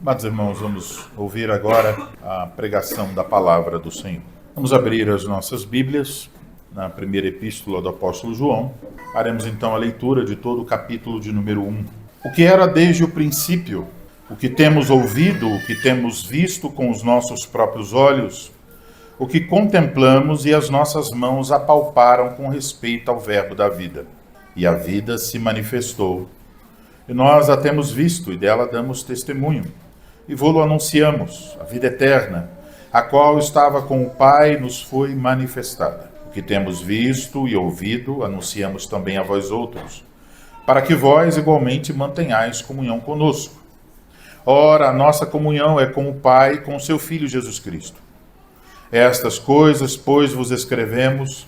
Amados irmãos, vamos ouvir agora a pregação da palavra do Senhor. Vamos abrir as nossas Bíblias na primeira epístola do apóstolo João. Faremos então a leitura de todo o capítulo de número 1. O que era desde o princípio, o que temos ouvido, o que temos visto com os nossos próprios olhos, o que contemplamos e as nossas mãos apalparam com respeito ao verbo da vida. E a vida se manifestou, e nós a temos visto e dela damos testemunho. E vô-lo anunciamos, a vida eterna, a qual estava com o Pai, nos foi manifestada. O que temos visto e ouvido, anunciamos também a vós outros, para que vós igualmente mantenhais comunhão conosco. Ora, a nossa comunhão é com o Pai e com o seu Filho Jesus Cristo. Estas coisas, pois, vos escrevemos,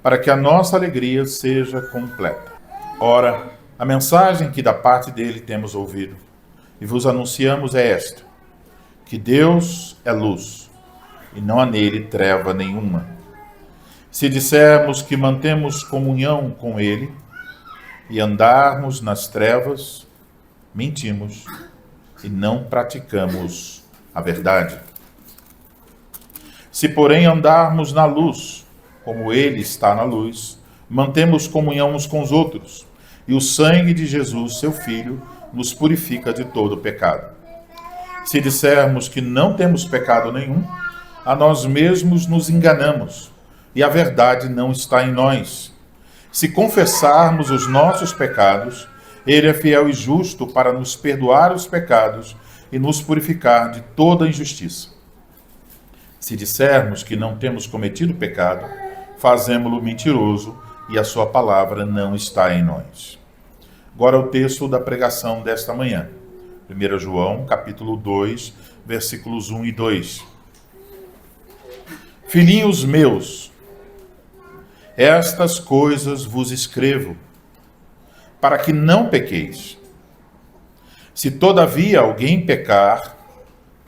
para que a nossa alegria seja completa. Ora, a mensagem que da parte dele temos ouvido e vos anunciamos é esta: que Deus é luz, e não há nele treva nenhuma. Se dissermos que mantemos comunhão com ele e andarmos nas trevas, mentimos e não praticamos a verdade. Se, porém, andarmos na luz, como ele está na luz, mantemos comunhão uns com os outros, e o sangue de Jesus, seu Filho, nos purifica de todo pecado. Se dissermos que não temos pecado nenhum, a nós mesmos nos enganamos, e a verdade não está em nós. Se confessarmos os nossos pecados, ele é fiel e justo para nos perdoar os pecados e nos purificar de toda injustiça. Se dissermos que não temos cometido pecado, fazemo-lo mentiroso e a sua palavra não está em nós. Agora o texto da pregação desta manhã. 1 João, capítulo 2, versículos 1 e 2. Filhinhos meus, estas coisas vos escrevo, para que não pequeis. Se todavia alguém pecar,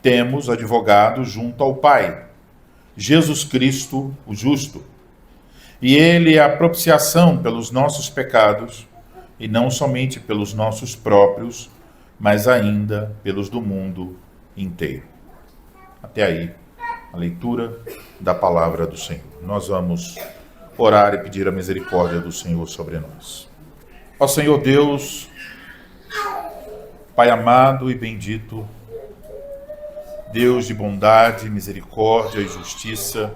temos advogado junto ao Pai, Jesus Cristo, o justo. E ele é a propiciação pelos nossos pecados, e não somente pelos nossos próprios, mas ainda pelos do mundo inteiro. Até aí, a leitura da palavra do Senhor. Nós vamos orar e pedir a misericórdia do Senhor sobre nós. Ó Senhor Deus, Pai amado e bendito, Deus de bondade, misericórdia e justiça,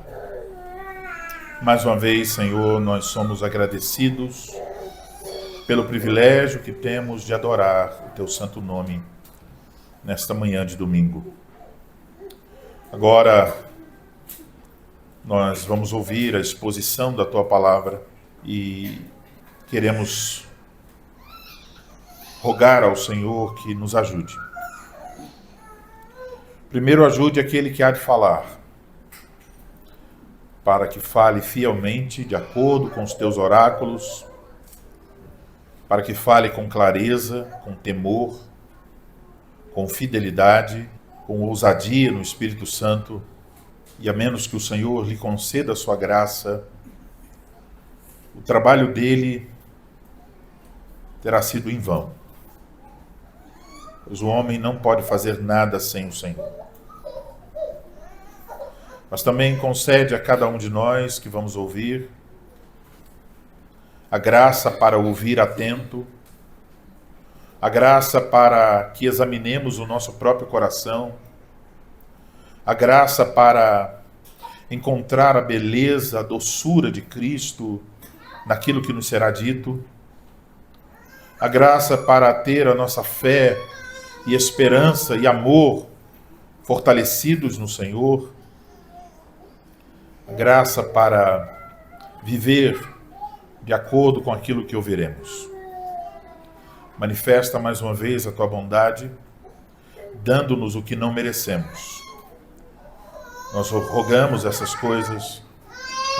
mais uma vez, Senhor, nós somos agradecidos pelo privilégio que temos de adorar o Teu santo nome nesta manhã de domingo. Agora, nós vamos ouvir a exposição da Tua palavra e queremos rogar ao Senhor que nos ajude. Primeiro, ajude aquele que há de falar, para que fale fielmente, de acordo com os Teus oráculos, para que fale com clareza, com temor, com fidelidade, com ousadia no Espírito Santo, e a menos que o Senhor lhe conceda a sua graça, o trabalho dele terá sido em vão. Pois o homem não pode fazer nada sem o Senhor. Mas também concede a cada um de nós que vamos ouvir a graça para ouvir atento, a graça para que examinemos o nosso próprio coração, a graça para encontrar a beleza, a doçura de Cristo naquilo que nos será dito, a graça para ter a nossa fé e esperança e amor fortalecidos no Senhor, a graça para viver de acordo com aquilo que ouviremos. Manifesta mais uma vez a Tua bondade, dando-nos o que não merecemos. Nós rogamos essas coisas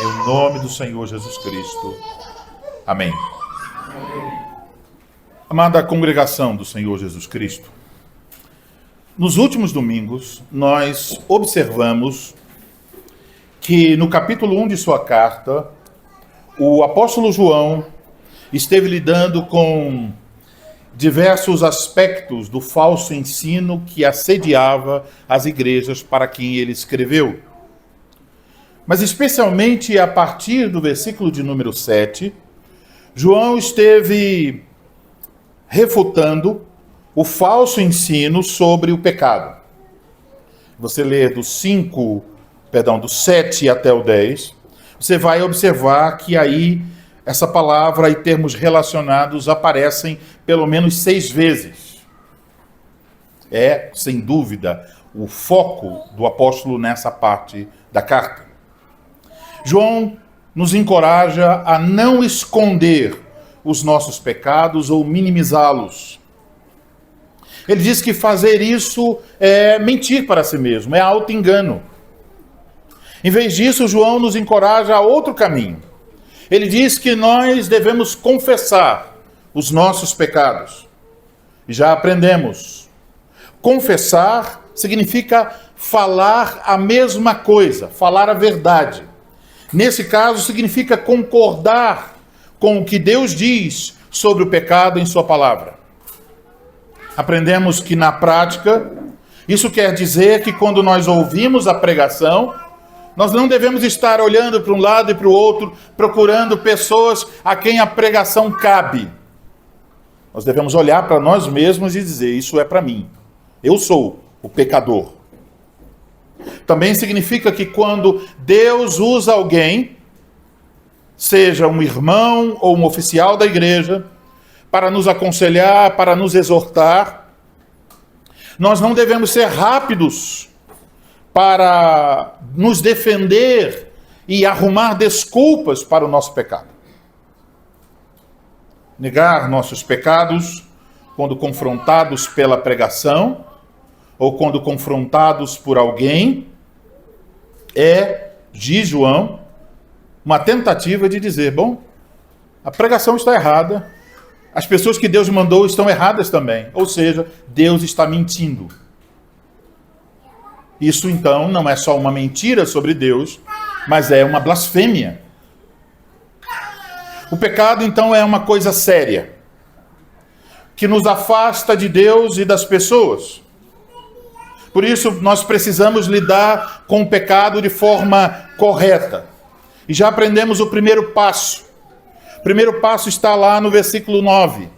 em nome do Senhor Jesus Cristo. Amém. Amada congregação do Senhor Jesus Cristo, nos últimos domingos nós observamos que no capítulo 1 de sua carta, o apóstolo João esteve lidando com diversos aspectos do falso ensino que assediava as igrejas para quem ele escreveu. Mas especialmente a partir do versículo de número 7, João esteve refutando o falso ensino sobre o pecado. Você lê do 7 até o 10, você vai observar que aí essa palavra e termos relacionados aparecem pelo menos 6 vezes. É, sem dúvida, o foco do apóstolo nessa parte da carta. João nos encoraja a não esconder os nossos pecados ou minimizá-los. Ele diz que fazer isso é mentir para si mesmo, é auto-engano. Em vez disso, João nos encoraja a outro caminho. Ele diz que nós devemos confessar os nossos pecados. E já aprendemos. Confessar significa falar a mesma coisa, falar a verdade. Nesse caso, significa concordar com o que Deus diz sobre o pecado em sua palavra. Aprendemos que na prática, isso quer dizer que quando nós ouvimos a pregação, nós não devemos estar olhando para um lado e para o outro, procurando pessoas a quem a pregação cabe. Nós devemos olhar para nós mesmos e dizer, isso é para mim. Eu sou o pecador. Também significa que quando Deus usa alguém, seja um irmão ou um oficial da igreja, para nos aconselhar, para nos exortar, nós não devemos ser rápidos para nos defender e arrumar desculpas para o nosso pecado. Negar nossos pecados quando confrontados pela pregação ou quando confrontados por alguém é, diz João, uma tentativa de dizer, bom, a pregação está errada, as pessoas que Deus mandou estão erradas também, ou seja, Deus está mentindo. Isso, então, não é só uma mentira sobre Deus, mas é uma blasfêmia. O pecado, então, é uma coisa séria, que nos afasta de Deus e das pessoas. Por isso, nós precisamos lidar com o pecado de forma correta. E já aprendemos o primeiro passo. O primeiro passo está lá no versículo 9.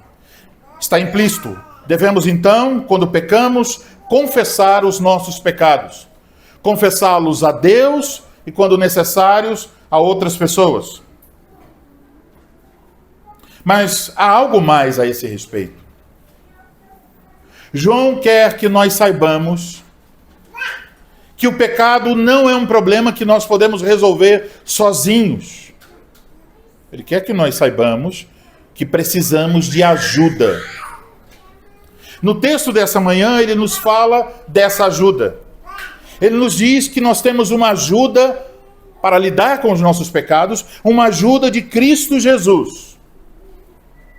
Está implícito. Devemos, então, quando pecamos, confessar os nossos pecados. Confessá-los a Deus e, quando necessários, a outras pessoas. Mas há algo mais a esse respeito. João quer que nós saibamos que o pecado não é um problema que nós podemos resolver sozinhos. Ele quer que nós saibamos que precisamos de ajuda. No texto dessa manhã, ele nos fala dessa ajuda. Ele nos diz que nós temos uma ajuda para lidar com os nossos pecados, uma ajuda de Cristo Jesus.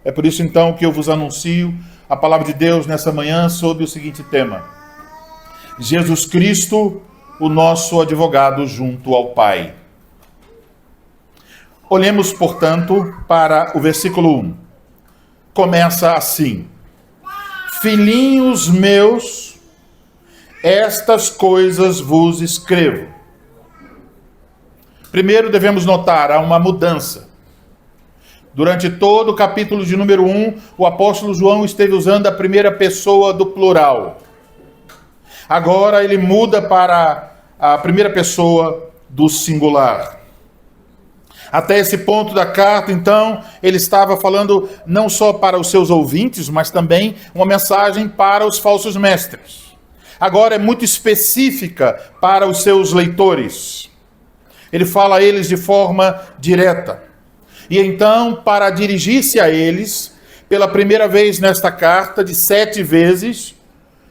É por isso, então, que eu vos anuncio a palavra de Deus nessa manhã sobre o seguinte tema: Jesus Cristo, o nosso advogado junto ao Pai. Olhemos, portanto, para o versículo 1. Começa assim: Filhinhos meus, estas coisas vos escrevo. Primeiro devemos notar, há uma mudança. Durante todo o capítulo de número 1, o apóstolo João esteve usando a primeira pessoa do plural. Agora ele muda para a primeira pessoa do singular. Até esse ponto da carta, então, ele estava falando não só para os seus ouvintes, mas também uma mensagem para os falsos mestres. Agora é muito específica para os seus leitores. Ele fala a eles de forma direta. E então, para dirigir-se a eles, pela primeira vez nesta carta, de 7 vezes,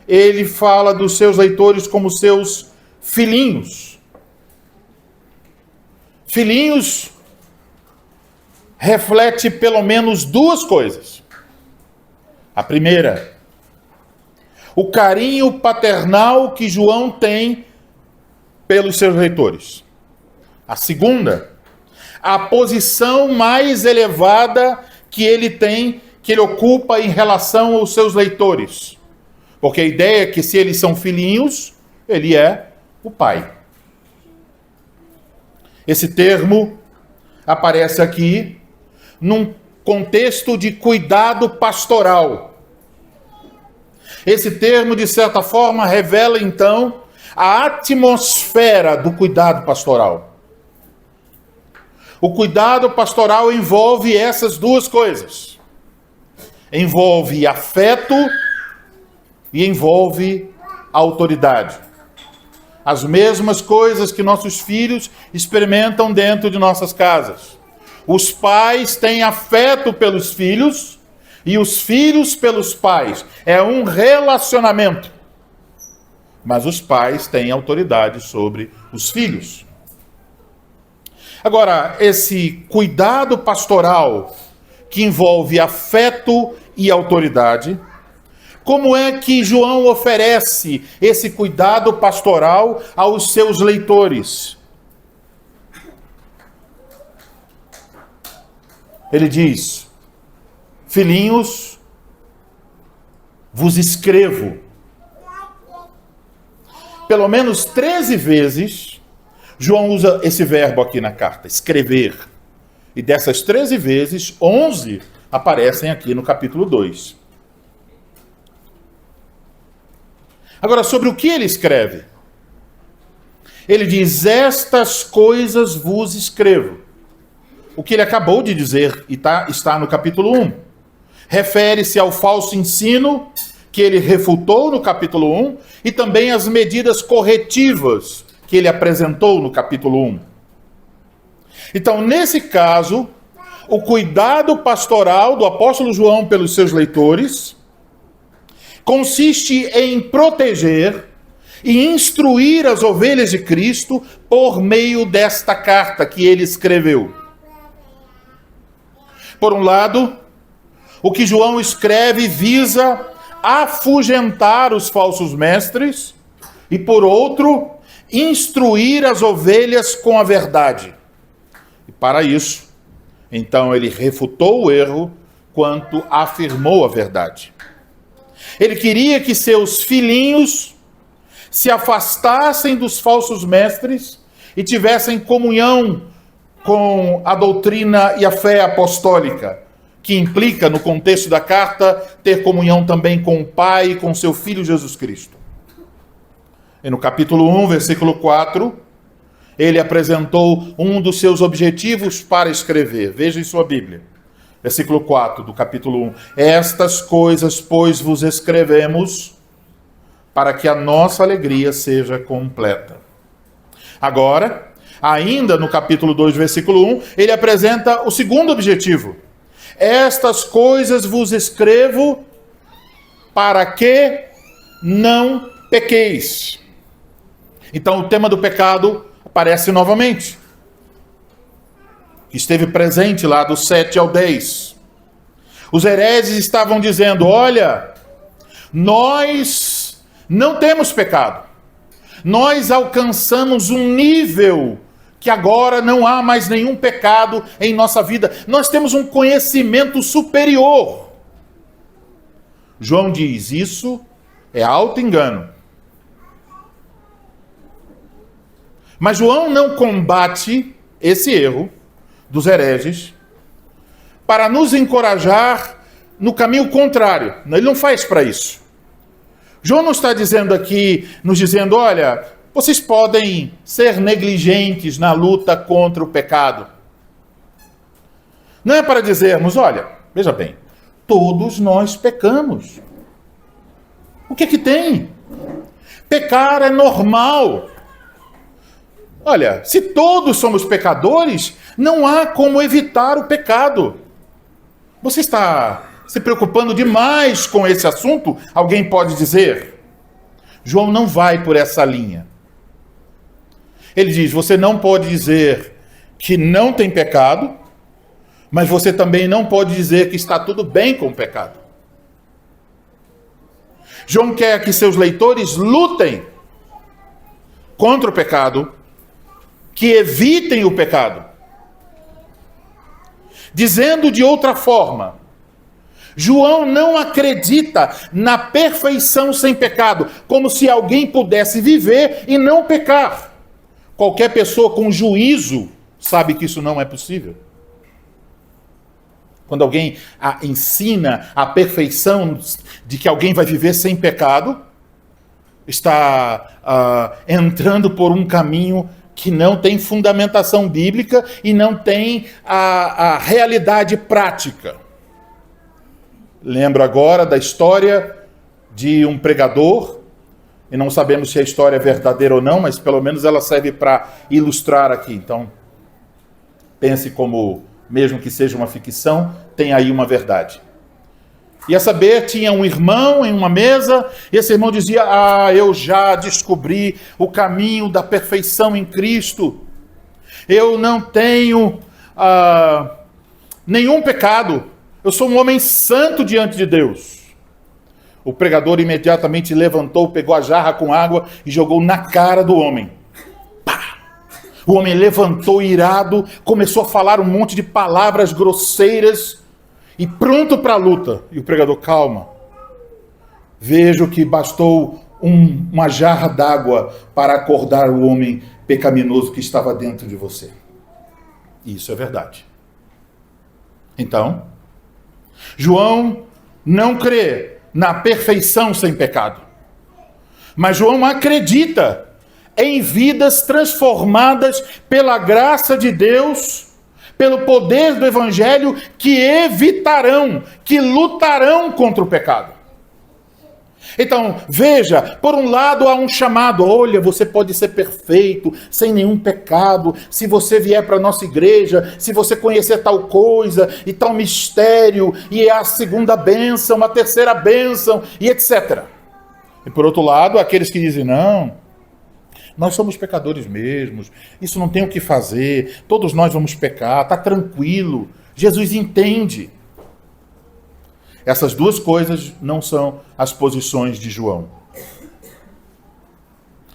ele fala dos seus leitores como seus filhinhos. Filhinhos reflete pelo menos 2 coisas. A primeira, o carinho paternal que João tem pelos seus leitores. A segunda, a posição mais elevada que ele tem que ele ocupa em relação aos seus leitores. Porque a ideia é que se eles são filhinhos, ele é o pai. Esse termo aparece aqui num contexto de cuidado pastoral. Esse termo, de certa forma, revela, então, a atmosfera do cuidado pastoral. O cuidado pastoral envolve essas duas coisas. Envolve afeto e envolve autoridade. As mesmas coisas que nossos filhos experimentam dentro de nossas casas. Os pais têm afeto pelos filhos e os filhos pelos pais. É um relacionamento. Mas os pais têm autoridade sobre os filhos. Agora, esse cuidado pastoral que envolve afeto e autoridade, como é que João oferece esse cuidado pastoral aos seus leitores? Ele diz: filhinhos, vos escrevo. Pelo menos 13 vezes, João usa esse verbo aqui na carta, escrever. E dessas 13 vezes, 11 aparecem aqui no capítulo 2. Agora, sobre o que ele escreve? Ele diz: estas coisas vos escrevo. O que ele acabou de dizer está no capítulo 1. Refere-se ao falso ensino que ele refutou no capítulo 1 e também as medidas corretivas que ele apresentou no capítulo 1. Então, nesse caso, o cuidado pastoral do apóstolo João pelos seus leitores consiste em proteger e instruir as ovelhas de Cristo por meio desta carta que ele escreveu. Por um lado, o que João escreve visa afugentar os falsos mestres e, por outro, instruir as ovelhas com a verdade. E para isso, então, ele refutou o erro quanto afirmou a verdade. Ele queria que seus filhinhos se afastassem dos falsos mestres e tivessem comunhão com a doutrina e a fé apostólica, que implica, no contexto da carta, ter comunhão também com o Pai e com seu Filho Jesus Cristo. E no capítulo 1, versículo 4, ele apresentou um dos seus objetivos para escrever. Veja em sua Bíblia. Versículo 4 do capítulo 1. Estas coisas, pois, vos escrevemos para que a nossa alegria seja completa. Agora, ainda no capítulo 2, versículo 1, ele apresenta o segundo objetivo. Estas coisas vos escrevo para que não pequeis. Então, o tema do pecado aparece novamente. Esteve presente lá do 7 ao 10. Os hereges estavam dizendo: olha, nós não temos pecado. Nós alcançamos um nível que agora não há mais nenhum pecado em nossa vida. Nós temos um conhecimento superior. João diz: isso é auto-engano. Mas João não combate esse erro dos hereges para nos encorajar no caminho contrário. Ele não faz para isso. João não está dizendo aqui, nos dizendo: olha, vocês podem ser negligentes na luta contra o pecado. Não é para dizermos: olha, veja bem, todos nós pecamos. O que é que tem? Pecar é normal. Olha, se todos somos pecadores, não há como evitar o pecado. Você está se preocupando demais com esse assunto? Alguém pode dizer. João não vai por essa linha. Ele diz: você não pode dizer que não tem pecado, mas você também não pode dizer que está tudo bem com o pecado. João quer que seus leitores lutem contra o pecado, que evitem o pecado. Dizendo de outra forma, João não acredita na perfeição sem pecado, como se alguém pudesse viver e não pecar. Qualquer pessoa com juízo sabe que isso não é possível. Quando alguém ensina a perfeição de que alguém vai viver sem pecado, está entrando por um caminho que não tem fundamentação bíblica e não tem a realidade prática. Lembro agora da história de um pregador, e não sabemos se a história é verdadeira ou não, mas pelo menos ela serve para ilustrar aqui. Então, pense como, mesmo que seja uma ficção, tem aí uma verdade. E a saber, tinha um irmão em uma mesa, e esse irmão dizia: eu já descobri o caminho da perfeição em Cristo. Eu não tenho nenhum pecado. Eu sou um homem santo diante de Deus. O pregador imediatamente levantou, pegou a jarra com água e jogou na cara do homem. Pá! O homem levantou irado, começou a falar um monte de palavras grosseiras e pronto para a luta. E o pregador: calma. Vejo que bastou uma jarra d'água para acordar o homem pecaminoso que estava dentro de você. Isso é verdade. Então, João não crê na perfeição sem pecado. Mas João acredita em vidas transformadas pela graça de Deus, pelo poder do Evangelho, que evitarão, que lutarão contra o pecado. Então, veja, por um lado há um chamado: olha, você pode ser perfeito, sem nenhum pecado, se você vier para a nossa igreja, se você conhecer tal coisa, e tal mistério, e a segunda bênção, a terceira bênção, e etc. E por outro lado, aqueles que dizem: não, nós somos pecadores mesmos, isso não tem o que fazer, todos nós vamos pecar, está tranquilo, Jesus entende. Essas duas coisas não são as posições de João.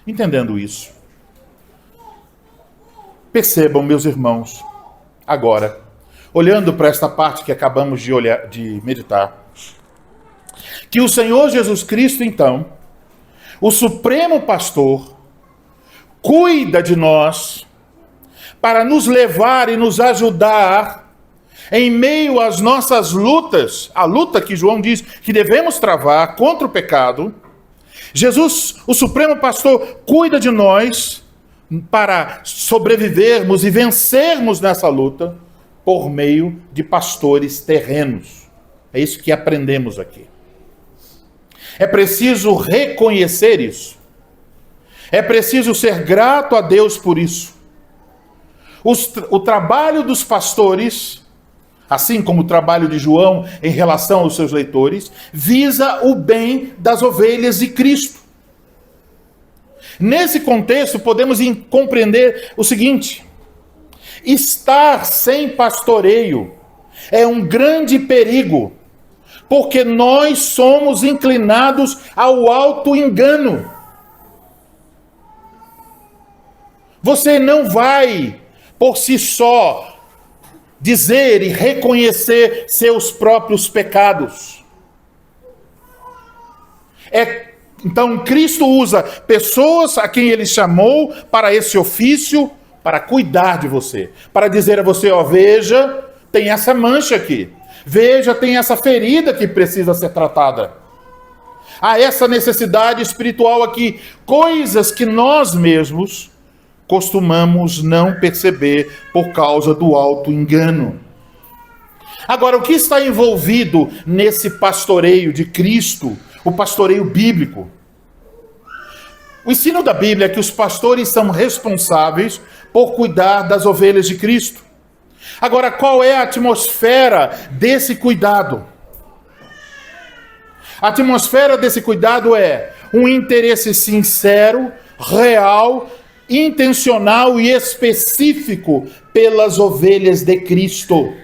Entendendo isso, percebam, meus irmãos, agora, olhando para esta parte que acabamos de meditar, que o Senhor Jesus Cristo, então, o Supremo Pastor, cuida de nós para nos levar e nos ajudar em meio às nossas lutas, a luta que João diz que devemos travar contra o pecado. Jesus, o Supremo Pastor, cuida de nós para sobrevivermos e vencermos nessa luta por meio de pastores terrenos. É isso que aprendemos aqui. É preciso reconhecer isso. É preciso ser grato a Deus por isso. O trabalho dos pastores, assim como o trabalho de João em relação aos seus leitores, visa o bem das ovelhas de Cristo. Nesse contexto, podemos compreender o seguinte: estar sem pastoreio é um grande perigo, porque nós somos inclinados ao auto-engano. Você não vai, por si só, dizer e reconhecer seus próprios pecados. Então, Cristo usa pessoas a quem Ele chamou para esse ofício, para cuidar de você, para dizer a você: ó, veja, tem essa mancha aqui, veja, tem essa ferida que precisa ser tratada, há essa necessidade espiritual aqui, coisas que nós mesmos costumamos não perceber por causa do auto-engano. Agora, o que está envolvido nesse pastoreio de Cristo, o pastoreio bíblico? O ensino da Bíblia é que os pastores são responsáveis por cuidar das ovelhas de Cristo. Agora, qual é a atmosfera desse cuidado? A atmosfera desse cuidado é um interesse sincero, real, intencional e específico pelas ovelhas de Cristo.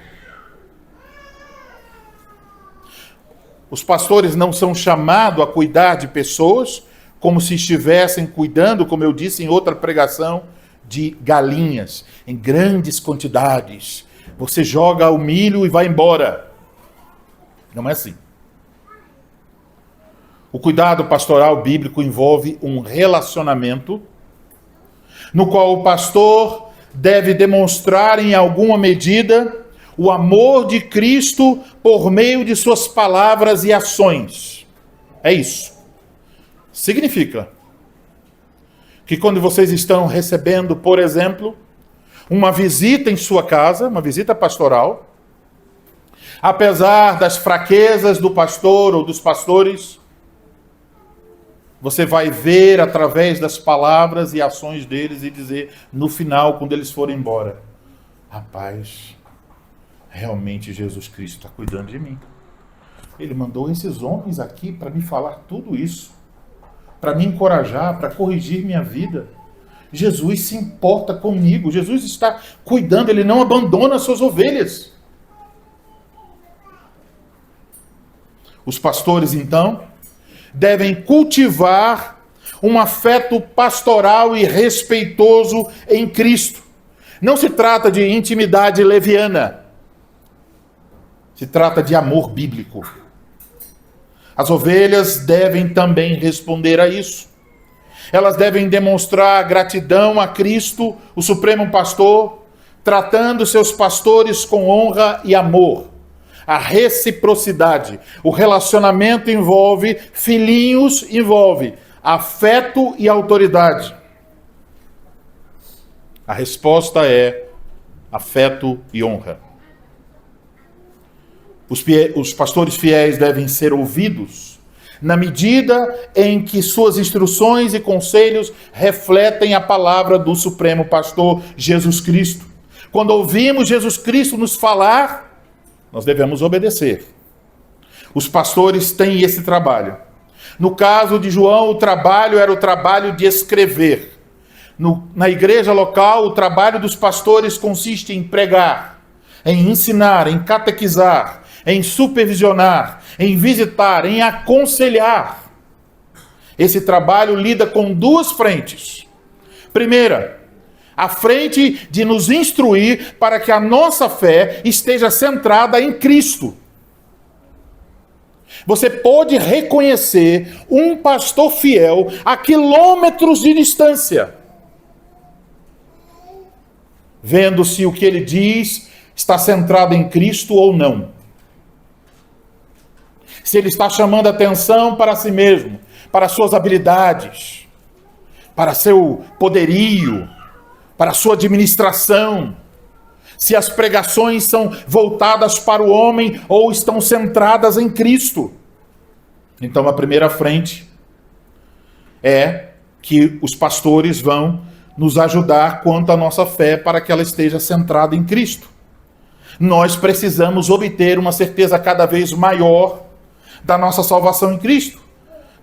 Os pastores não são chamados a cuidar de pessoas como se estivessem cuidando, como eu disse em outra pregação, de galinhas em grandes quantidades. Você joga o milho e vai embora. Não é assim. O cuidado pastoral bíblico envolve um relacionamento no qual o pastor deve demonstrar em alguma medida o amor de Cristo por meio de suas palavras e ações. É isso. Significa que quando vocês estão recebendo, por exemplo, uma visita em sua casa, uma visita pastoral, apesar das fraquezas do pastor ou dos pastores, você vai ver através das palavras e ações deles e dizer, no final, quando eles forem embora, rapaz, realmente Jesus Cristo está cuidando de mim. Ele mandou esses homens aqui para me falar tudo isso, para me encorajar, para corrigir minha vida. Jesus se importa comigo, Jesus está cuidando, Ele não abandona as suas ovelhas. Os pastores, então, devem cultivar um afeto pastoral e respeitoso em Cristo. Não se trata de intimidade leviana. Se trata de amor bíblico. As ovelhas devem também responder a isso. Elas devem demonstrar gratidão a Cristo, o Supremo Pastor, tratando seus pastores com honra e amor. A reciprocidade, o relacionamento envolve filhinhos, envolve afeto e autoridade. A resposta é afeto e honra. Os pastores fiéis devem ser ouvidos na medida em que suas instruções e conselhos refletem a palavra do Supremo Pastor Jesus Cristo. Quando ouvimos Jesus Cristo nos falar, nós devemos obedecer. Os pastores têm esse trabalho. No caso de João, o trabalho era o trabalho de escrever. Na igreja local, o trabalho dos pastores consiste em pregar, em ensinar, em catequizar, em supervisionar, em visitar, em aconselhar. Esse trabalho lida com duas frentes. Primeira, a frente de nos instruir para que a nossa fé esteja centrada em Cristo. Você pode reconhecer um pastor fiel a quilômetros de distância, vendo se o que ele diz está centrado em Cristo ou não. Se ele está chamando atenção para si mesmo, para suas habilidades, para seu poderio, para a sua administração, se as pregações são voltadas para o homem ou estão centradas em Cristo. Então a primeira frente é que os pastores vão nos ajudar quanto à nossa fé para que ela esteja centrada em Cristo. Nós precisamos obter uma certeza cada vez maior da nossa salvação em Cristo.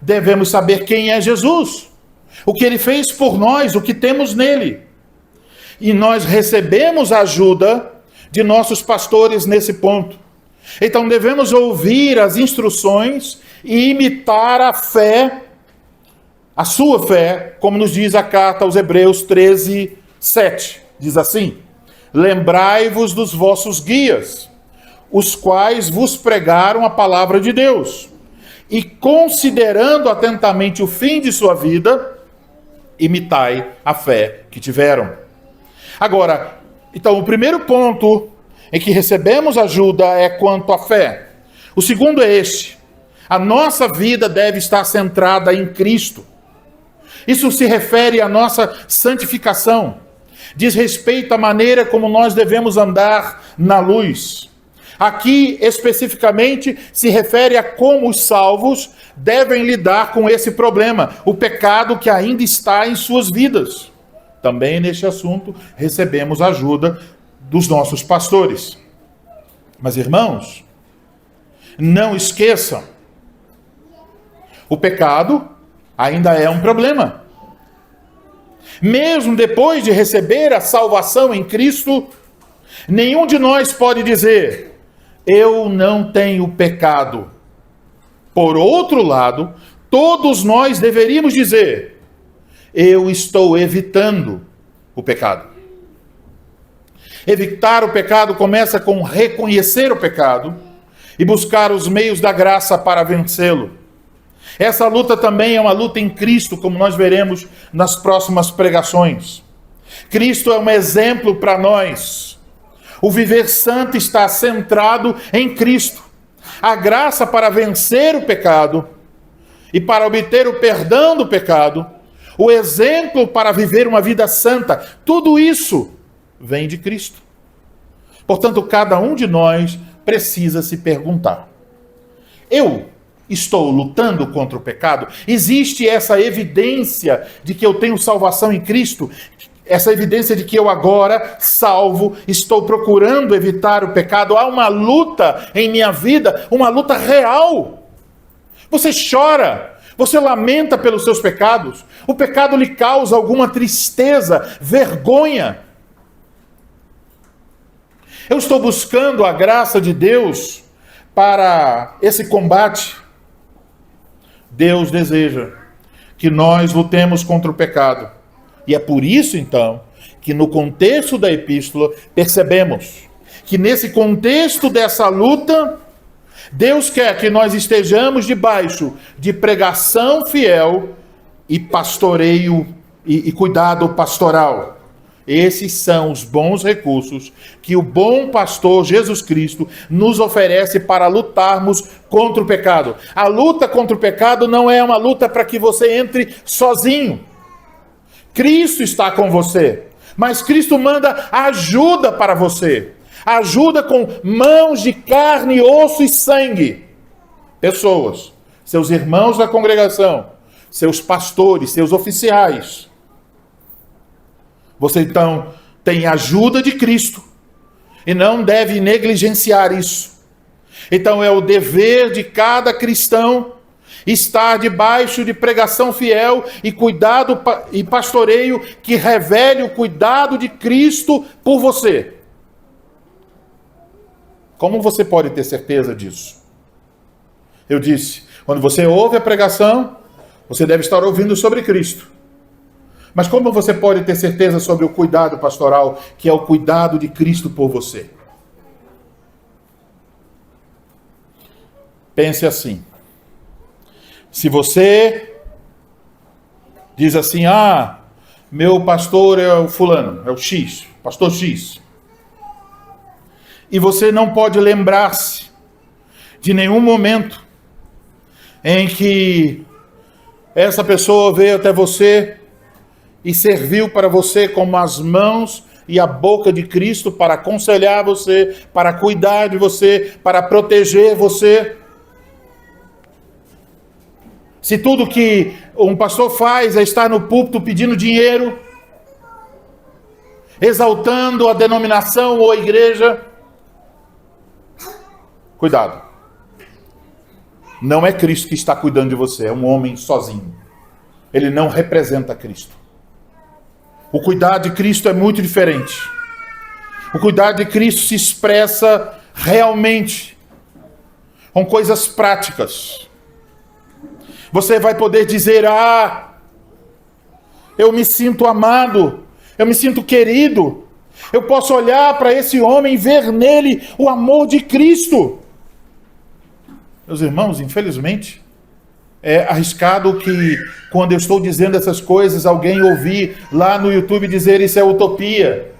Devemos saber quem é Jesus, o que Ele fez por nós, o que temos nele. E nós recebemos a ajuda de nossos pastores nesse ponto. Então devemos ouvir as instruções e imitar a fé, a sua fé, como nos diz a carta aos Hebreus 13, 7. Diz assim: lembrai-vos dos vossos guias, os quais vos pregaram a palavra de Deus, e considerando atentamente o fim de sua vida, imitai a fé que tiveram. Agora, então o primeiro ponto em que recebemos ajuda é quanto à fé. O segundo é este: a nossa vida deve estar centrada em Cristo. Isso se refere à nossa santificação, diz respeito à maneira como nós devemos andar na luz. Aqui, especificamente, se refere a como os salvos devem lidar com esse problema, o pecado que ainda está em suas vidas. Também neste assunto recebemos ajuda dos nossos pastores. Mas, irmãos, não esqueçam, o pecado ainda é um problema. Mesmo depois de receber a salvação em Cristo, nenhum de nós pode dizer: eu não tenho pecado. Por outro lado, todos nós deveríamos dizer: eu estou evitando o pecado. Evitar o pecado começa com reconhecer o pecado e buscar os meios da graça para vencê-lo. Essa luta também é uma luta em Cristo, como nós veremos nas próximas pregações. Cristo é um exemplo para nós. O viver santo está centrado em Cristo. A graça para vencer o pecado e para obter o perdão do pecado, o exemplo para viver uma vida santa, tudo isso vem de Cristo. Portanto, cada um de nós precisa se perguntar: eu estou lutando contra o pecado? Existe essa evidência de que eu tenho salvação em Cristo? Essa evidência de que eu agora, salvo, estou procurando evitar o pecado? Há uma luta em minha vida, uma luta real. Você chora, você lamenta pelos seus pecados. O pecado lhe causa alguma tristeza, vergonha. Eu estou buscando a graça de Deus para esse combate. Deus deseja que nós lutemos contra o pecado. E é por isso, então, que no contexto da epístola, percebemos que nesse contexto dessa luta, Deus quer que nós estejamos debaixo de pregação fiel e pastoreio e cuidado pastoral. Esses são os bons recursos que o bom pastor Jesus Cristo nos oferece para lutarmos contra o pecado. A luta contra o pecado não é uma luta para que você entre sozinho. Cristo está com você, mas Cristo manda ajuda para você. Ajuda com mãos de carne, osso e sangue. Pessoas, seus irmãos da congregação, seus pastores, seus oficiais. Você então tem ajuda de Cristo e não deve negligenciar isso. Então é o dever de cada cristão estar debaixo de pregação fiel e cuidado e pastoreio que revele o cuidado de Cristo por você. Como você pode ter certeza disso? Eu disse, quando você ouve a pregação, você deve estar ouvindo sobre Cristo. Mas como você pode ter certeza sobre o cuidado pastoral, que é o cuidado de Cristo por você? Pense assim. Se você diz assim, meu pastor é o fulano, é o X, pastor X. E você não pode lembrar-se de nenhum momento em que essa pessoa veio até você e serviu para você como as mãos e a boca de Cristo para aconselhar você, para cuidar de você, para proteger você. Se tudo que um pastor faz é estar no púlpito pedindo dinheiro, exaltando a denominação ou a igreja, cuidado. Não é Cristo que está cuidando de você, é um homem sozinho. Ele não representa Cristo. O cuidado de Cristo é muito diferente. O cuidado de Cristo se expressa realmente com coisas práticas. Você vai poder dizer, eu me sinto amado, eu me sinto querido. Eu posso olhar para esse homem e ver nele o amor de Cristo. Meus irmãos, infelizmente, é arriscado que quando eu estou dizendo essas coisas, alguém ouvir lá no YouTube dizer isso é utopia.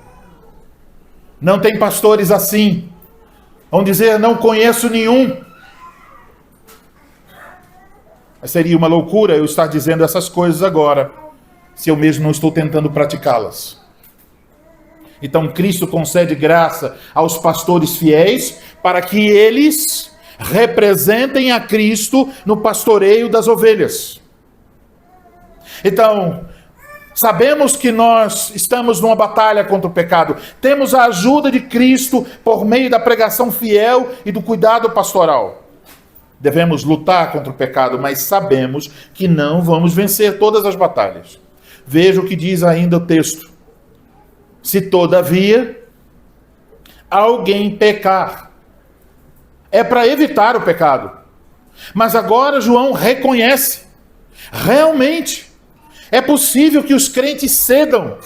Não tem pastores assim. Vão dizer, não conheço nenhum. Mas seria uma loucura eu estar dizendo essas coisas agora, se eu mesmo não estou tentando praticá-las. Então Cristo concede graça aos pastores fiéis para que eles representem a Cristo no pastoreio das ovelhas. Então, sabemos que nós estamos numa batalha contra o pecado. Temos a ajuda de Cristo por meio da pregação fiel e do cuidado pastoral. Devemos lutar contra o pecado, mas sabemos que não vamos vencer todas as batalhas. Veja o que diz ainda o texto. Se todavia alguém pecar, é para evitar o pecado. Mas agora João reconhece, realmente, é possível que os crentes cedam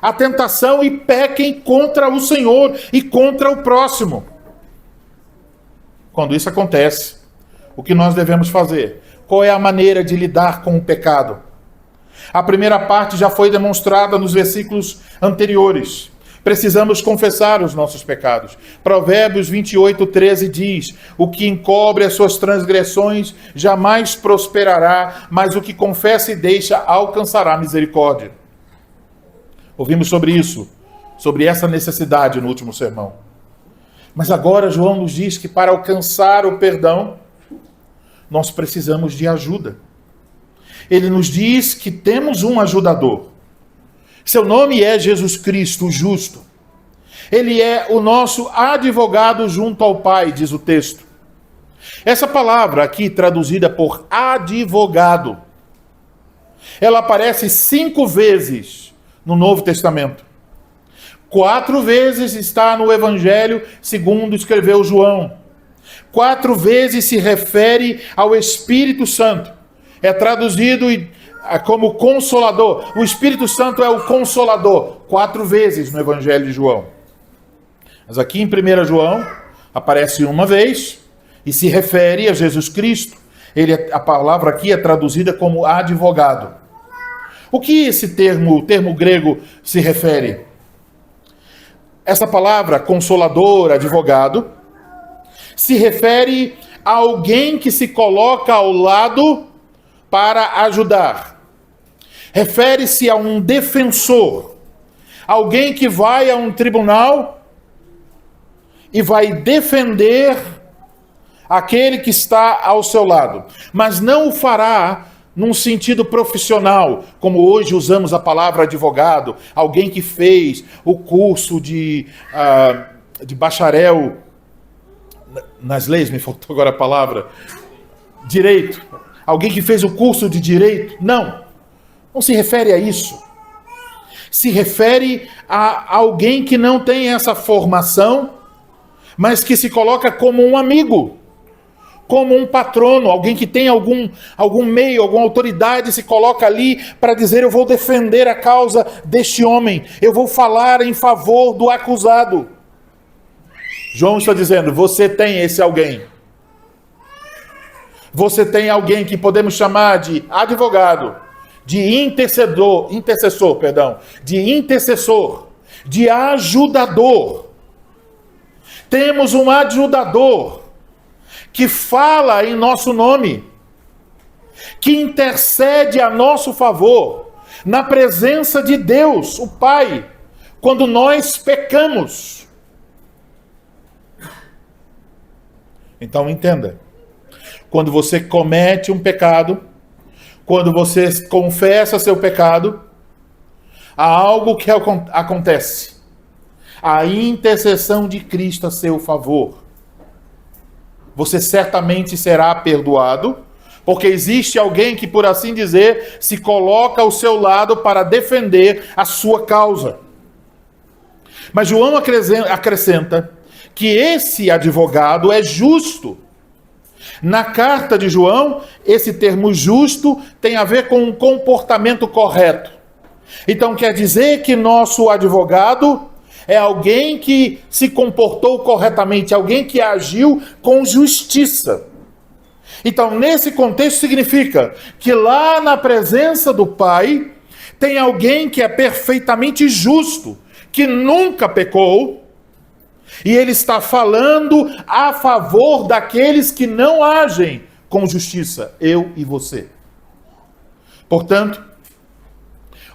à tentação e pequem contra o Senhor e contra o próximo. Quando isso acontece, o que nós devemos fazer? Qual é a maneira de lidar com o pecado? A primeira parte já foi demonstrada nos versículos anteriores. Precisamos confessar os nossos pecados. Provérbios 28:13 diz: o que encobre as suas transgressões jamais prosperará, mas o que confessa e deixa alcançará misericórdia. Ouvimos sobre isso, sobre essa necessidade no último sermão. Mas agora João nos diz que para alcançar o perdão, nós precisamos de ajuda. Ele nos diz que temos um ajudador. Seu nome é Jesus Cristo, o justo. Ele é o nosso advogado junto ao Pai, diz o texto. Essa palavra aqui, traduzida por advogado, ela aparece 5 vezes no Novo Testamento. 4 vezes está no Evangelho segundo escreveu João. 4 vezes se refere ao Espírito Santo. É traduzido como Consolador. O Espírito Santo é o Consolador. 4 vezes no Evangelho de João. Mas aqui em 1 João, aparece uma vez e se refere a Jesus Cristo. A palavra aqui é traduzida como advogado. O que esse termo, o termo grego, se refere? Essa palavra, consolador, advogado, se refere a alguém que se coloca ao lado para ajudar. Refere-se a um defensor, alguém que vai a um tribunal e vai defender aquele que está ao seu lado, mas não o fará num sentido profissional, como hoje usamos a palavra advogado, alguém que fez o curso de bacharel nas leis, me faltou agora a palavra, direito, alguém que fez o curso de direito. Não se refere a isso. Se refere a alguém que não tem essa formação, mas que se coloca como um amigo, como um patrono, alguém que tem algum meio, alguma autoridade, se coloca ali para dizer: eu vou defender a causa deste homem, eu vou falar em favor do acusado. João está dizendo: você tem esse alguém. Você tem alguém que podemos chamar de advogado, de intercessor, de ajudador. Temos um ajudador que fala em nosso nome, que intercede a nosso favor, na presença de Deus, o Pai, quando nós pecamos. Então entenda, quando você comete um pecado, quando você confessa seu pecado, há algo que acontece. A intercessão de Cristo a seu favor. Você certamente será perdoado, porque existe alguém que, por assim dizer, se coloca ao seu lado para defender a sua causa. Mas João acrescenta que esse advogado é justo. Na carta de João, esse termo justo tem a ver com um comportamento correto. Então quer dizer que nosso advogado é alguém que se comportou corretamente, alguém que agiu com justiça. Então, nesse contexto, significa que lá na presença do Pai, tem alguém que é perfeitamente justo, que nunca pecou, e ele está falando a favor daqueles que não agem com justiça, eu e você. Portanto,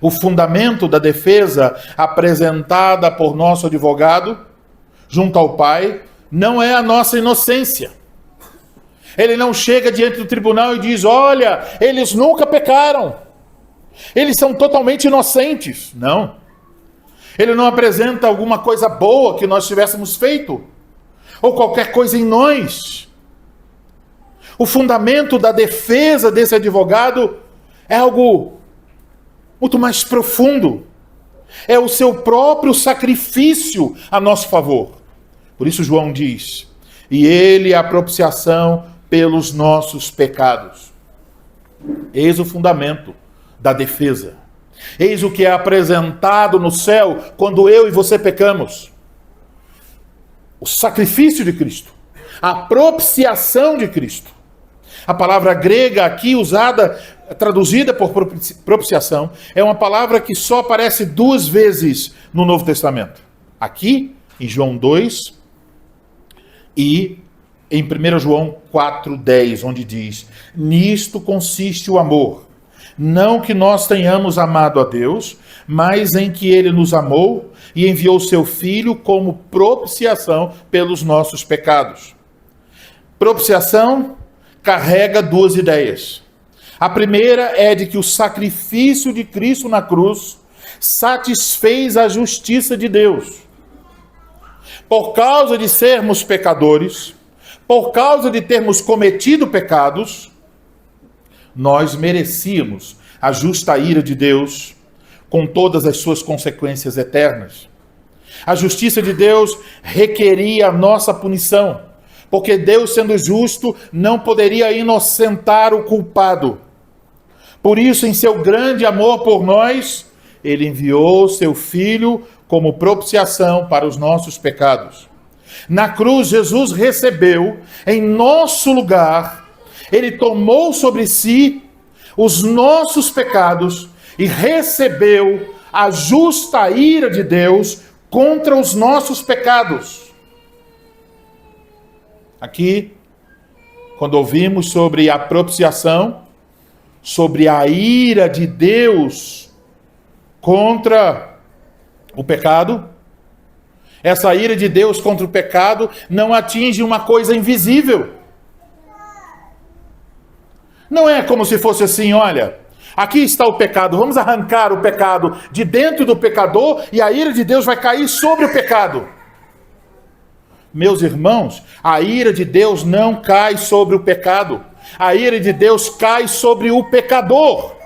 o fundamento da defesa apresentada por nosso advogado, junto ao Pai, não é a nossa inocência. Ele não chega diante do tribunal e diz: olha, eles nunca pecaram. Eles são totalmente inocentes. Não. Ele não apresenta alguma coisa boa que nós tivéssemos feito, ou qualquer coisa em nós. O fundamento da defesa desse advogado é algo muito mais profundo. É o seu próprio sacrifício a nosso favor. Por isso João diz: e ele é a propiciação pelos nossos pecados. Eis o fundamento da defesa. Eis o que é apresentado no céu quando eu e você pecamos. O sacrifício de Cristo. a propiciação de Cristo. A palavra grega aqui usada, traduzida por propiciação, é uma palavra que só aparece 2 vezes no Novo Testamento. Aqui, em João 2, e em 1 João 4,10, onde diz: nisto consiste o amor, não que nós tenhamos amado a Deus, mas em que Ele nos amou e enviou seu Filho como propiciação pelos nossos pecados. Propiciação carrega 2 ideias. A primeira é de que o sacrifício de Cristo na cruz satisfez a justiça de Deus. Por causa de sermos pecadores, por causa de termos cometido pecados, nós merecíamos a justa ira de Deus, com todas as suas consequências eternas. A justiça de Deus requeria a nossa punição, porque Deus, sendo justo, não poderia inocentar o culpado. Por isso, em seu grande amor por nós, Ele enviou seu Filho como propiciação para os nossos pecados. Na cruz, Jesus recebeu em nosso lugar, Ele tomou sobre si os nossos pecados e recebeu a justa ira de Deus contra os nossos pecados. Aqui, quando ouvimos sobre a propiciação, sobre a ira de Deus contra o pecado, essa ira de Deus contra o pecado não atinge uma coisa invisível. Não é como se fosse assim, olha, aqui está o pecado, vamos arrancar o pecado de dentro do pecador e a ira de Deus vai cair sobre o pecado. Meus irmãos, a ira de Deus não cai sobre o pecado. A ira de Deus cai sobre o pecador.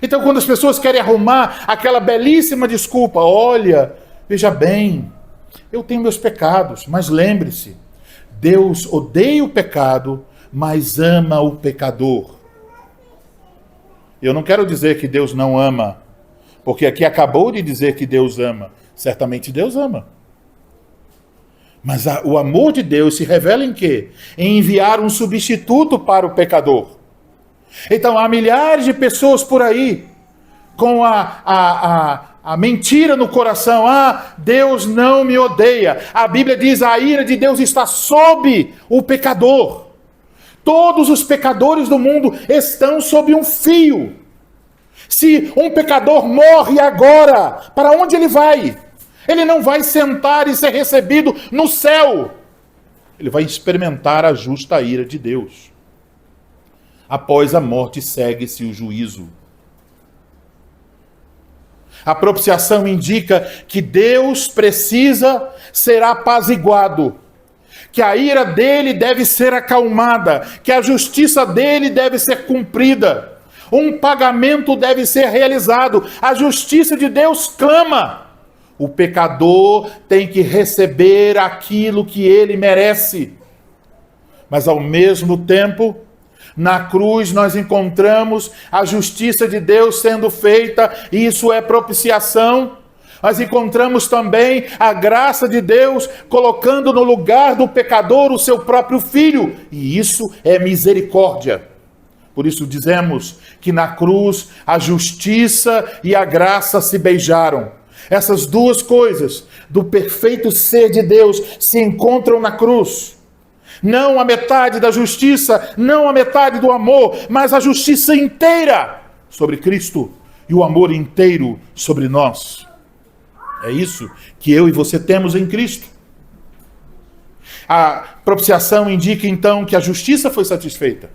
Então, quando as pessoas querem arrumar aquela belíssima desculpa, olha, veja bem, eu tenho meus pecados, mas lembre-se, Deus odeia o pecado, mas ama o pecador. Eu não quero dizer que Deus não ama, porque aqui acabou de dizer que Deus ama. Certamente Deus ama. Mas o amor de Deus se revela em quê? Em enviar um substituto para o pecador. Então há milhares de pessoas por aí com a mentira no coração. Ah, Deus não me odeia. A Bíblia diz: a ira de Deus está sob o pecador. Todos os pecadores do mundo estão sob um fio. Se um pecador morre agora, para onde ele vai? Ele não vai sentar e ser recebido no céu. Ele vai experimentar a justa ira de Deus. Após a morte segue-se o juízo. A propiciação indica que Deus precisa ser apaziguado, que a ira dele deve ser acalmada, que a justiça dele deve ser cumprida. Um pagamento deve ser realizado. A justiça de Deus clama. O pecador tem que receber aquilo que ele merece. Mas ao mesmo tempo, na cruz nós encontramos a justiça de Deus sendo feita, e isso é propiciação. Nós encontramos também a graça de Deus colocando no lugar do pecador o seu próprio Filho, e isso é misericórdia. Por isso dizemos que na cruz a justiça e a graça se beijaram. Essas duas coisas do perfeito ser de Deus se encontram na cruz. Não a metade da justiça, não a metade do amor, mas a justiça inteira sobre Cristo e o amor inteiro sobre nós. É isso que eu e você temos em Cristo. A propiciação indica então que a justiça foi satisfeita,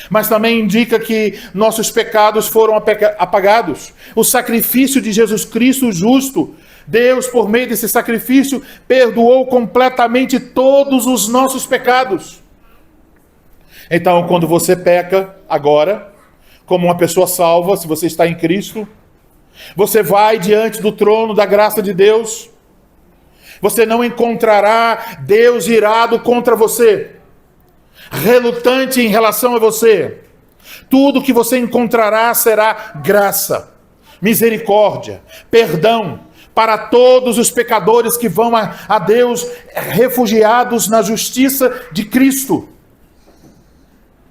mas também indica que nossos pecados foram apagados. O sacrifício de Jesus Cristo justo, Deus, por meio desse sacrifício, perdoou completamente todos os nossos pecados. Então, quando você peca agora, como uma pessoa salva, se você está em Cristo, você vai diante do trono da graça de Deus. Você não encontrará Deus irado contra você, relutante em relação a você. Tudo que você encontrará será graça, misericórdia, perdão, para todos os pecadores que vão a Deus refugiados na justiça de Cristo.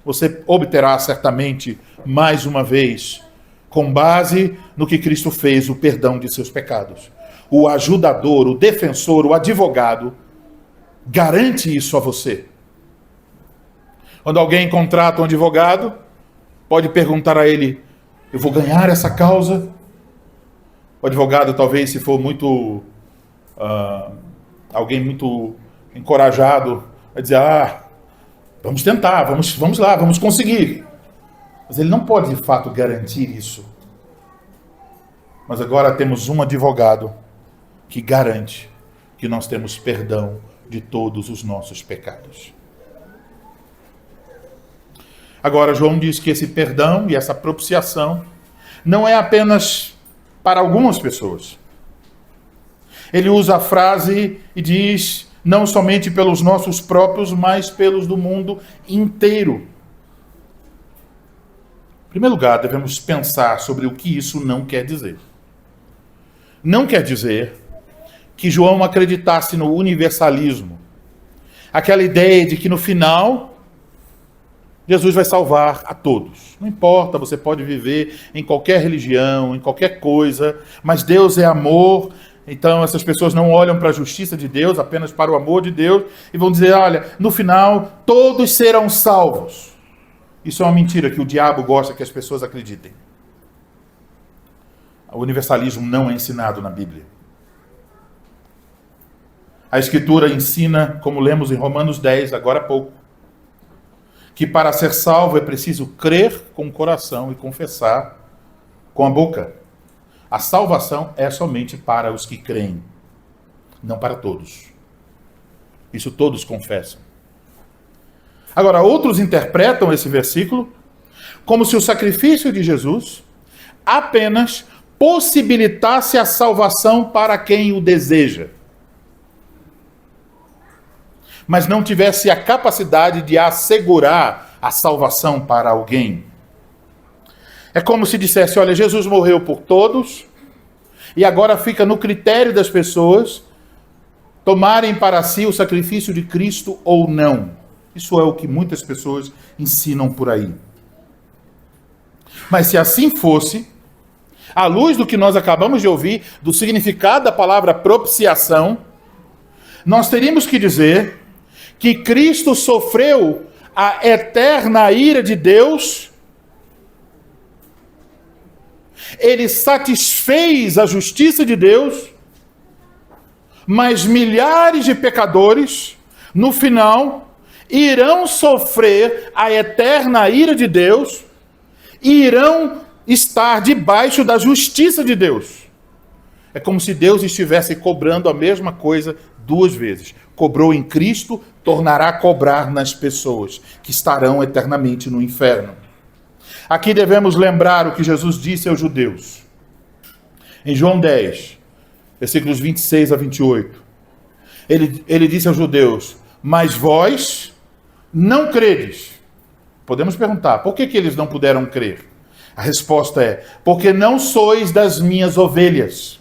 Você obterá certamente, mais uma vez, com base no que Cristo fez, o perdão de seus pecados. O ajudador, o defensor, o advogado, garante isso a você. Quando alguém contrata um advogado, pode perguntar a ele: eu vou ganhar essa causa? O advogado, talvez, se for muito alguém muito encorajado, vai dizer: vamos tentar, vamos lá, vamos conseguir. Mas ele não pode, de fato, garantir isso. Mas agora temos um advogado que garante que nós temos perdão de todos os nossos pecados. Agora, João diz que esse perdão e essa propiciação não é apenas para algumas pessoas. Ele usa a frase e diz: não somente pelos nossos próprios, mas pelos do mundo inteiro. Em primeiro lugar, devemos pensar sobre o que isso não quer dizer. Não quer dizer que João acreditasse no universalismo. Aquela ideia de que no final Jesus vai salvar a todos. Não importa, você pode viver em qualquer religião, em qualquer coisa, mas Deus é amor. Então essas pessoas não olham para a justiça de Deus, apenas para o amor de Deus, e vão dizer: olha, no final todos serão salvos. Isso é uma mentira que o diabo gosta que as pessoas acreditem. O universalismo não é ensinado na Bíblia. A Escritura ensina, como lemos em Romanos 10, agora há pouco, que para ser salvo é preciso crer com o coração e confessar com a boca. A salvação é somente para os que creem, não para todos. Isso todos confessam. Agora, outros interpretam esse versículo como se o sacrifício de Jesus apenas possibilitasse a salvação para quem o deseja, mas não tivesse a capacidade de assegurar a salvação para alguém. É como se dissesse: olha, Jesus morreu por todos, e agora fica no critério das pessoas tomarem para si o sacrifício de Cristo ou não. Isso é o que muitas pessoas ensinam por aí. Mas se assim fosse, à luz do que nós acabamos de ouvir, do significado da palavra propiciação, nós teríamos que dizer que Cristo sofreu a eterna ira de Deus, ele satisfez a justiça de Deus, mas milhares de pecadores, no final, irão sofrer a eterna ira de Deus e irão estar debaixo da justiça de Deus. É como se Deus estivesse cobrando a mesma coisa duas vezes. Cobrou em Cristo, tornará a cobrar nas pessoas que estarão eternamente no inferno. Aqui devemos lembrar o que Jesus disse aos judeus. Em João 10, versículos 26 a 28. Ele disse aos judeus: mas vós não credes. Podemos perguntar: por que eles não puderam crer? A resposta é: porque não sois das minhas ovelhas.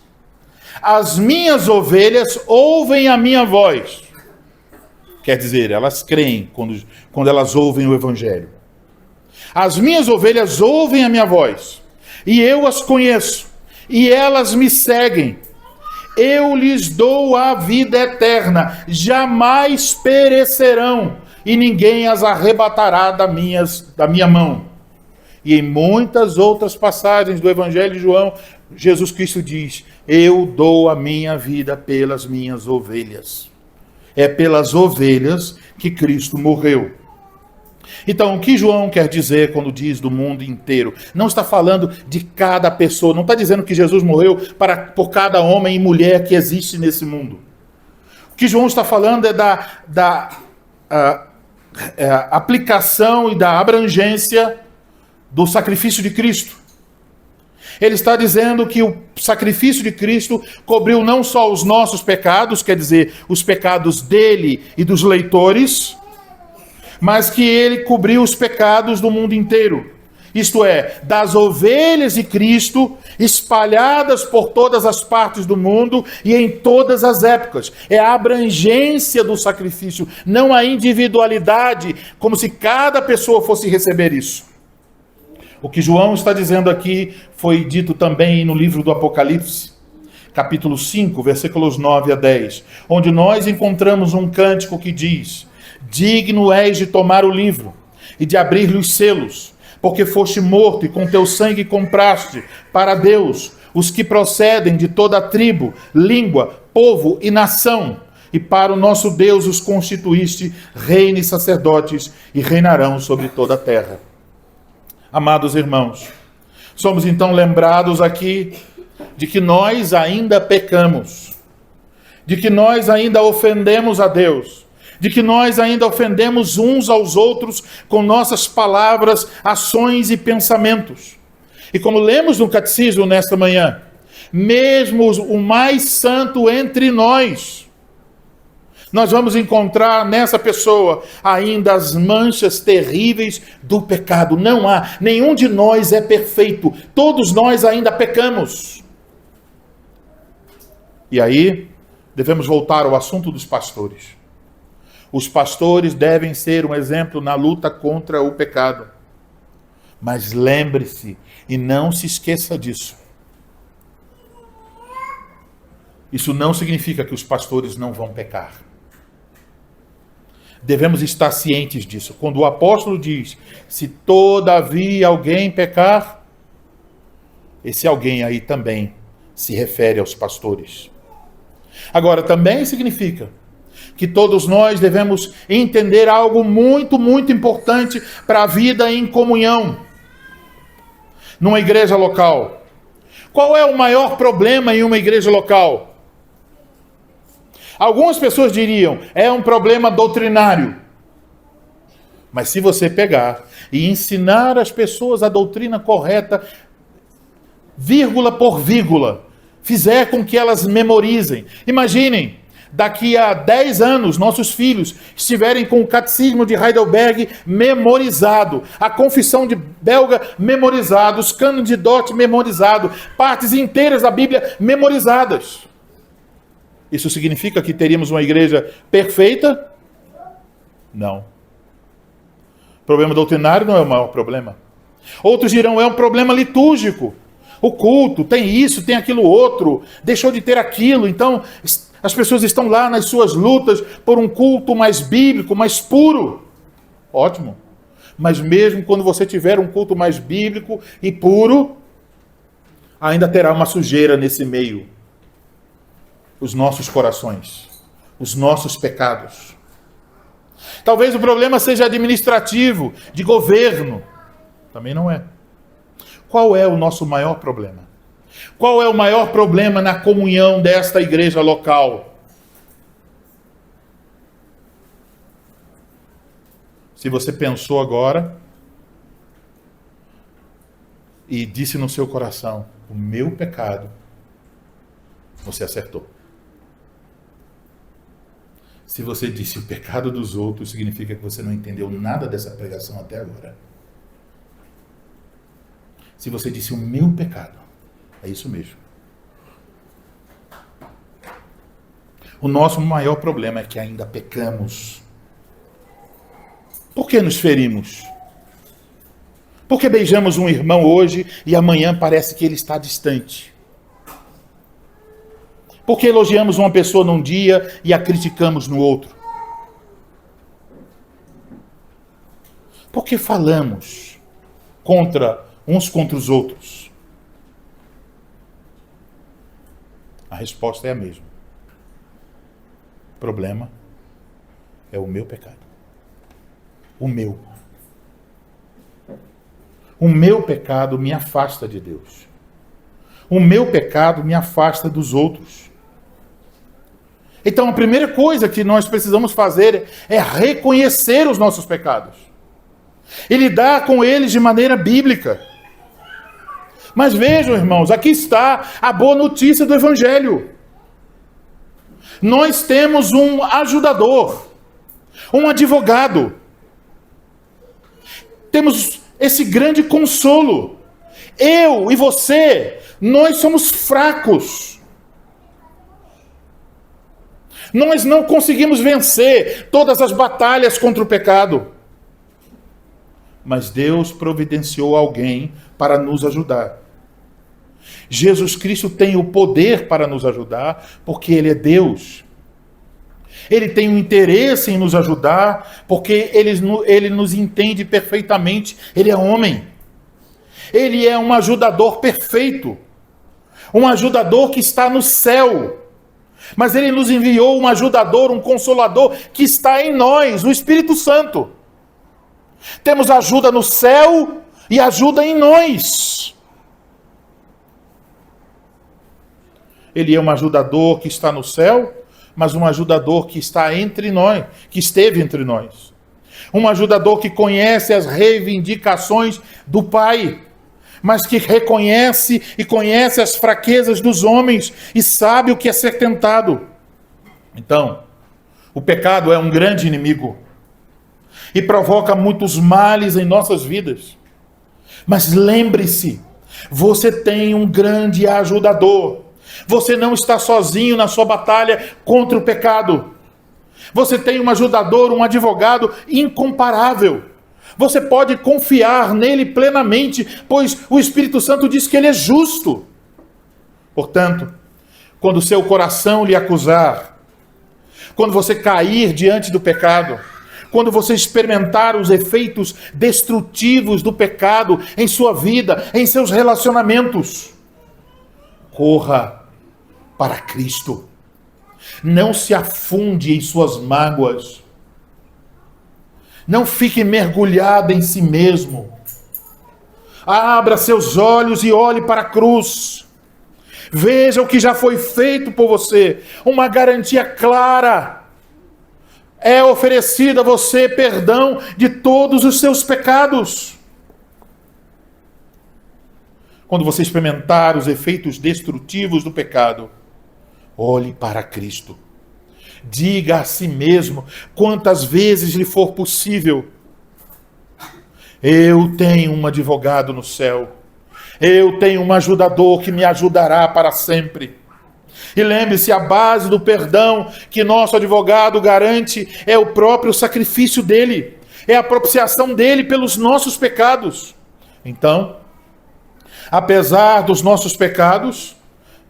As minhas ovelhas ouvem a minha voz. Quer dizer, elas creem quando elas ouvem o Evangelho. As minhas ovelhas ouvem a minha voz, e eu as conheço, e elas me seguem. Eu lhes dou a vida eterna, jamais perecerão, e ninguém as arrebatará da minha mão. E em muitas outras passagens do Evangelho de João, Jesus Cristo diz: eu dou a minha vida pelas minhas ovelhas. É pelas ovelhas que Cristo morreu. Então, o que João quer dizer quando diz do mundo inteiro? Não está falando de cada pessoa, não está dizendo que Jesus morreu por cada homem e mulher que existe nesse mundo. O que João está falando é da aplicação e da abrangência do sacrifício de Cristo. Ele está dizendo que o sacrifício de Cristo cobriu não só os nossos pecados, quer dizer, os pecados dele e dos leitores, mas que ele cobriu os pecados do mundo inteiro. isto é, das ovelhas de Cristo, espalhadas por todas as partes do mundo e em todas as épocas. É a abrangência do sacrifício, não a individualidade, como se cada pessoa fosse receber isso. O que João está dizendo aqui foi dito também no livro do Apocalipse, capítulo 5, versículos 9 a 10, onde nós encontramos um cântico que diz: digno és de tomar o livro e de abrir-lhe os selos, porque foste morto e com teu sangue compraste para Deus os que procedem de toda a tribo, língua, povo e nação, e para o nosso Deus os constituíste reino e sacerdotes, e reinarão sobre toda a terra. Amados irmãos, somos então lembrados aqui de que nós ainda pecamos, de que nós ainda ofendemos a Deus, de que nós ainda ofendemos uns aos outros com nossas palavras, ações e pensamentos. E como lemos no catecismo nesta manhã, mesmo o mais santo entre nós vamos encontrar nessa pessoa ainda as manchas terríveis do pecado. Não há, nenhum de nós é perfeito, todos nós ainda pecamos. E aí, devemos voltar ao assunto dos pastores. Os pastores devem ser um exemplo na luta contra o pecado. Mas lembre-se e não se esqueça disso. Isso não significa que os pastores não vão pecar. Devemos estar cientes disso. Quando o apóstolo diz: se todavia alguém pecar, esse alguém aí também se refere aos pastores. Agora, também significa que todos nós devemos entender algo muito, muito importante para a vida em comunhão numa igreja local. Qual é o maior problema em uma igreja local? Algumas pessoas diriam, é um problema doutrinário. Mas se você pegar e ensinar as pessoas a doutrina correta, vírgula por vírgula, fizer com que elas memorizem. Imaginem, daqui a 10 anos, nossos filhos estiverem com o catecismo de Heidelberg memorizado, a confissão de Belga memorizado, os cânones de Dort memorizado, partes inteiras da Bíblia memorizadas. Isso significa que teríamos uma igreja perfeita? Não. O problema doutrinário não é o maior problema. Outros dirão, é um problema litúrgico. O culto tem isso, tem aquilo outro, deixou de ter aquilo, então as pessoas estão lá nas suas lutas por um culto mais bíblico, mais puro. Ótimo. Mas mesmo quando você tiver um culto mais bíblico e puro, ainda terá uma sujeira nesse meio. Os nossos corações, os nossos pecados. Talvez o problema seja administrativo, de governo. Também não é. Qual é o nosso maior problema? Qual é o maior problema na comunhão desta igreja local? Se você pensou agora e disse no seu coração, o meu pecado, você acertou. Se você disse o pecado dos outros, significa que você não entendeu nada dessa pregação até agora. Se você disse o meu pecado, é isso mesmo. O nosso maior problema é que ainda pecamos. Por que nos ferimos? Por que beijamos um irmão hoje e amanhã parece que ele está distante? Por que elogiamos uma pessoa num dia e a criticamos no outro? Por que falamos uns contra os outros? A resposta é a mesma. O problema é o meu pecado. O meu. O meu pecado me afasta de Deus. O meu pecado me afasta dos outros. Então a primeira coisa que nós precisamos fazer é reconhecer os nossos pecados. E lidar com eles de maneira bíblica. Mas vejam, irmãos, aqui está a boa notícia do Evangelho. Nós temos um ajudador, um advogado. Temos esse grande consolo. Eu e você, nós somos fracos. Nós não conseguimos vencer todas as batalhas contra o pecado. Mas Deus providenciou alguém para nos ajudar. Jesus Cristo tem o poder para nos ajudar, porque Ele é Deus. Ele tem um interesse em nos ajudar, porque Ele nos entende perfeitamente. Ele é homem. Ele é um ajudador perfeito. Um ajudador que está no céu. Mas Ele nos enviou um ajudador, um consolador, que está em nós, o Espírito Santo. Temos ajuda no céu e ajuda em nós. Ele é um ajudador que está no céu, mas um ajudador que está entre nós, que esteve entre nós. Um ajudador que conhece as reivindicações do Pai, mas que reconhece e conhece as fraquezas dos homens e sabe o que é ser tentado. Então, o pecado é um grande inimigo e provoca muitos males em nossas vidas. Mas lembre-se, você tem um grande ajudador. Você não está sozinho na sua batalha contra o pecado. Você tem um ajudador, um advogado incomparável. Você pode confiar nele plenamente, pois o Espírito Santo diz que ele é justo. Portanto, quando o seu coração lhe acusar, quando você cair diante do pecado, quando você experimentar os efeitos destrutivos do pecado em sua vida, em seus relacionamentos, corra para Cristo. Não se afunde em suas mágoas. Não fique mergulhado em si mesmo. Abra seus olhos e olhe para a cruz. Veja o que já foi feito por você. Uma garantia clara. É oferecido a você perdão de todos os seus pecados. Quando você experimentar os efeitos destrutivos do pecado, olhe para Cristo. Diga a si mesmo, quantas vezes lhe for possível: eu tenho um advogado no céu. Eu tenho um ajudador que me ajudará para sempre. E lembre-se, a base do perdão que nosso advogado garante é o próprio sacrifício dele. É a propiciação dele pelos nossos pecados. Então, apesar dos nossos pecados,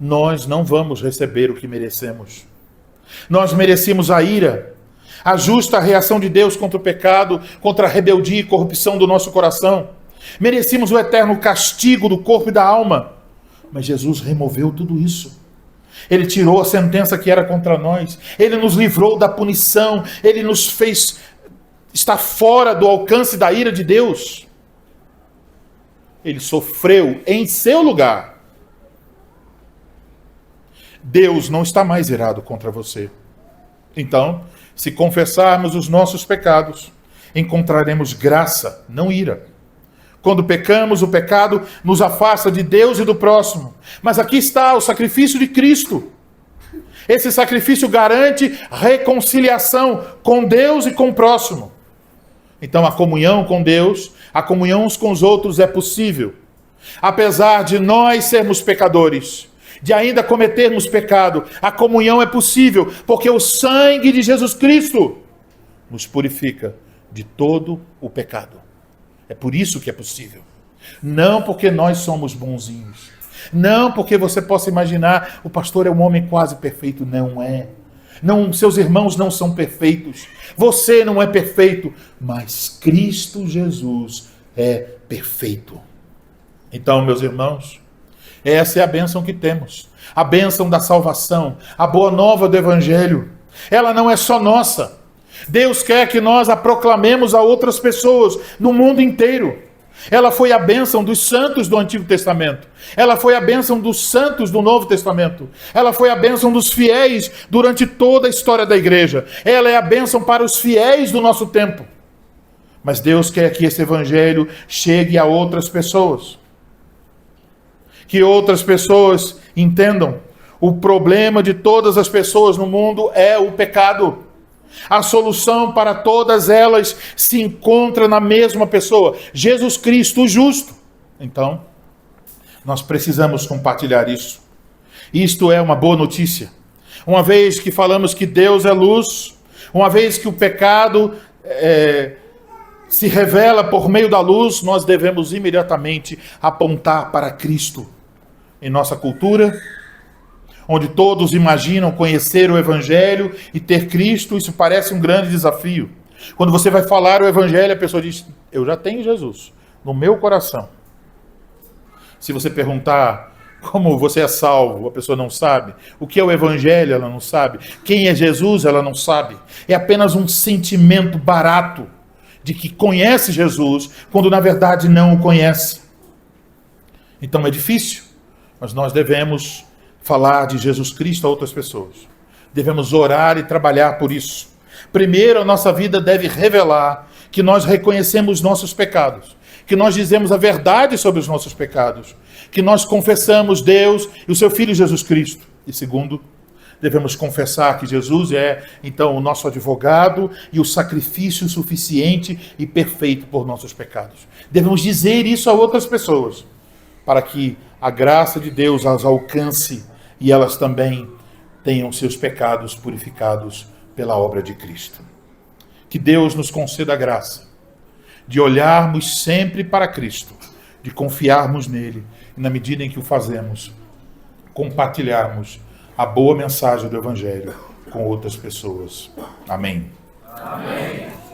nós não vamos receber o que merecemos. Nós merecemos a ira, a justa reação de Deus contra o pecado, contra a rebeldia e corrupção do nosso coração. Merecemos o eterno castigo do corpo e da alma. Mas Jesus removeu tudo isso. Ele tirou a sentença que era contra nós. Ele nos livrou da punição. Ele nos fez estar fora do alcance da ira de Deus. Ele sofreu em seu lugar. Deus não está mais irado contra você. Então, se confessarmos os nossos pecados, encontraremos graça, não ira. Quando pecamos, o pecado nos afasta de Deus e do próximo. Mas aqui está o sacrifício de Cristo. Esse sacrifício garante reconciliação com Deus e com o próximo. Então a comunhão com Deus, a comunhão uns com os outros é possível. Apesar de nós sermos pecadores, de ainda cometermos pecado, a comunhão é possível, porque o sangue de Jesus Cristo nos purifica de todo o pecado. É por isso que é possível. Não porque nós somos bonzinhos. Não porque você possa imaginar, o pastor é um homem quase perfeito. Não é. Não, seus irmãos não são perfeitos. Você não é perfeito. Mas Cristo Jesus é perfeito. Então, meus irmãos, essa é a bênção que temos. A bênção da salvação. A boa nova do Evangelho. Ela não é só nossa. Deus quer que nós a proclamemos a outras pessoas no mundo inteiro. Ela foi a bênção dos santos do Antigo Testamento. Ela foi a bênção dos santos do Novo Testamento. Ela foi a bênção dos fiéis durante toda a história da igreja. Ela é a bênção para os fiéis do nosso tempo. Mas Deus quer que esse evangelho chegue a outras pessoas. Que outras pessoas entendam. O problema de todas as pessoas no mundo é o pecado. A solução para todas elas se encontra na mesma pessoa, Jesus Cristo, o justo. Então, nós precisamos compartilhar isso. Isto é uma boa notícia. Uma vez que falamos que Deus é luz, uma vez que o pecado se revela por meio da luz, nós devemos imediatamente apontar para Cristo. Em nossa cultura, onde todos imaginam conhecer o Evangelho e ter Cristo, isso parece um grande desafio. Quando você vai falar o Evangelho, a pessoa diz: eu já tenho Jesus no meu coração. Se você perguntar como você é salvo, a pessoa não sabe. O que é o Evangelho, ela não sabe. Quem é Jesus, ela não sabe. É apenas um sentimento barato de que conhece Jesus, quando na verdade não o conhece. Então é difícil, mas nós devemos falar de Jesus Cristo a outras pessoas. Devemos orar e trabalhar por isso. Primeiro, a nossa vida deve revelar que nós reconhecemos nossos pecados, que nós dizemos a verdade sobre os nossos pecados, que nós confessamos Deus e o seu Filho Jesus Cristo. E segundo, devemos confessar que Jesus é, então, o nosso advogado e o sacrifício suficiente e perfeito por nossos pecados. Devemos dizer isso a outras pessoas, para que a graça de Deus as alcance e elas também tenham seus pecados purificados pela obra de Cristo. Que Deus nos conceda a graça de olharmos sempre para Cristo, de confiarmos nele e, na medida em que o fazemos, compartilharmos a boa mensagem do Evangelho com outras pessoas. Amém. Amém.